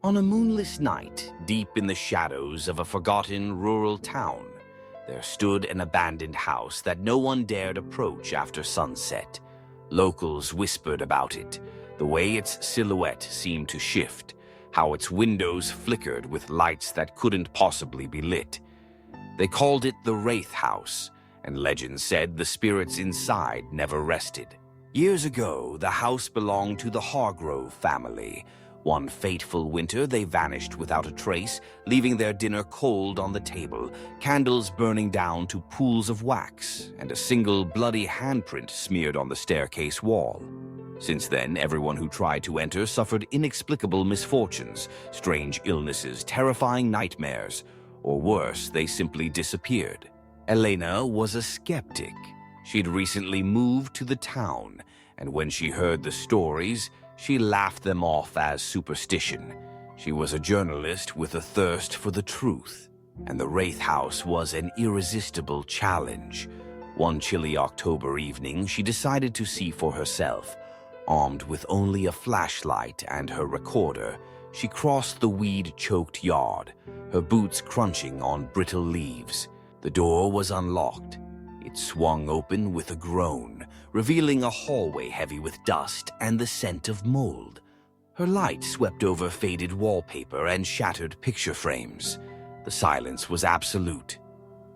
On a moonless night, deep in the shadows of a forgotten rural town, there stood an abandoned house that no one dared approach after sunset. Locals whispered about it, the way its silhouette seemed to shift, how its windows flickered with lights that couldn't possibly be lit. They called it the Wraith House, and legend said the spirits inside never rested. Years ago, the house belonged to the Hargrove family. One fateful winter, they vanished without a trace, leaving their dinner cold on the table, candles burning down to pools of wax, and a single bloody handprint smeared on the staircase wall. Since then, everyone who tried to enter suffered inexplicable misfortunes, strange illnesses, terrifying nightmares, or worse, they simply disappeared. Elena was a skeptic. She'd recently moved to the town, and when she heard the stories, she laughed them off as superstition. She was a journalist with a thirst for the truth, and the Wraith House was an irresistible challenge. One chilly October evening, she decided to see for herself. Armed with only a flashlight and her recorder, she crossed the weed-choked yard, her boots crunching on brittle leaves. The door was unlocked. It swung open with a groan, revealing a hallway heavy with dust and the scent of mold. Her light swept over faded wallpaper and shattered picture frames. The silence was absolute.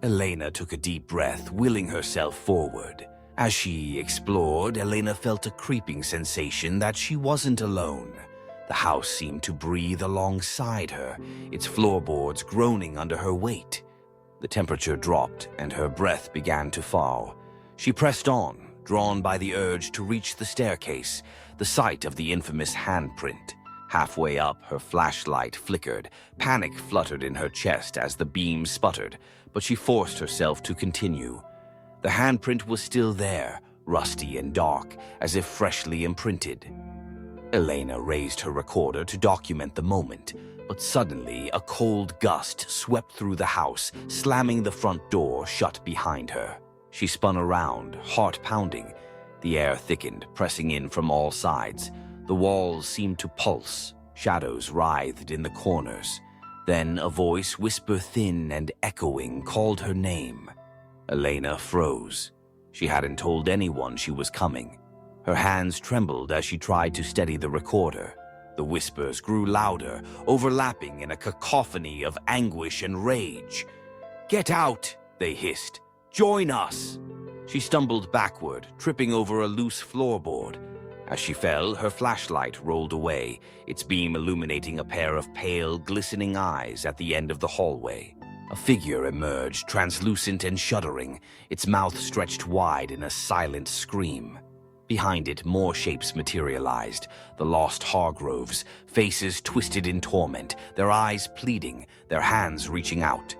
Elena took a deep breath, willing herself forward. As she explored, Elena felt a creeping sensation that she wasn't alone. The house seemed to breathe alongside her, its floorboards groaning under her weight. The temperature dropped, and her breath began to fall. She pressed on, drawn by the urge to reach the staircase, the site of the infamous handprint. Halfway up, her flashlight flickered. Panic fluttered in her chest as the beam sputtered, but she forced herself to continue. The handprint was still there, rusty and dark, as if freshly imprinted. Elena raised her recorder to document the moment, but suddenly a cold gust swept through the house, slamming the front door shut behind her. She spun around, heart pounding. The air thickened, pressing in from all sides. The walls seemed to pulse. Shadows writhed in the corners. Then a voice, whisper thin and echoing, called her name. Elena froze. She hadn't told anyone she was coming. Her hands trembled as she tried to steady the recorder. The whispers grew louder, overlapping in a cacophony of anguish and rage. "Get out!" they hissed. "Join us!" She stumbled backward, tripping over a loose floorboard. As she fell, her flashlight rolled away, its beam illuminating a pair of pale, glistening eyes at the end of the hallway. A figure emerged, translucent and shuddering, its mouth stretched wide in a silent scream. Behind it, more shapes materialized, the lost Hargroves, faces twisted in torment, their eyes pleading, their hands reaching out.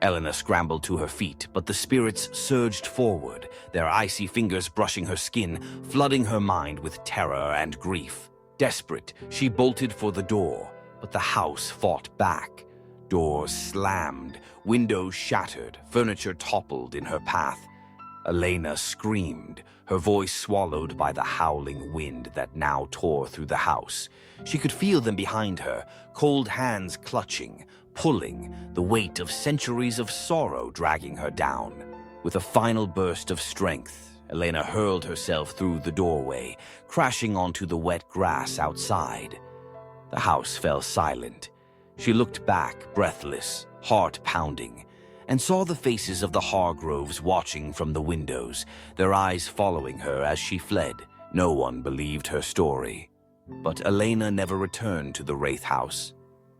Elena scrambled to her feet, but the spirits surged forward, their icy fingers brushing her skin, flooding her mind with terror and grief. Desperate, she bolted for the door, but the house fought back. Doors slammed, windows shattered, furniture toppled in her path. Elena screamed, her voice swallowed by the howling wind that now tore through the house. She could feel them behind her, cold hands clutching, pulling, the weight of centuries of sorrow dragging her down. With a final burst of strength, Elena hurled herself through the doorway, crashing onto the wet grass outside. The house fell silent. She looked back, breathless, heart pounding, and saw the faces of the Hargroves watching from the windows, their eyes following her as she fled. No one believed her story. But Elena never returned to the Wraith House.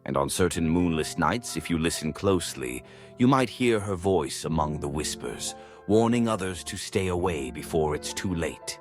And on certain moonless nights, if you listen closely, you might hear her voice among the whispers, warning others to stay away before it's too late.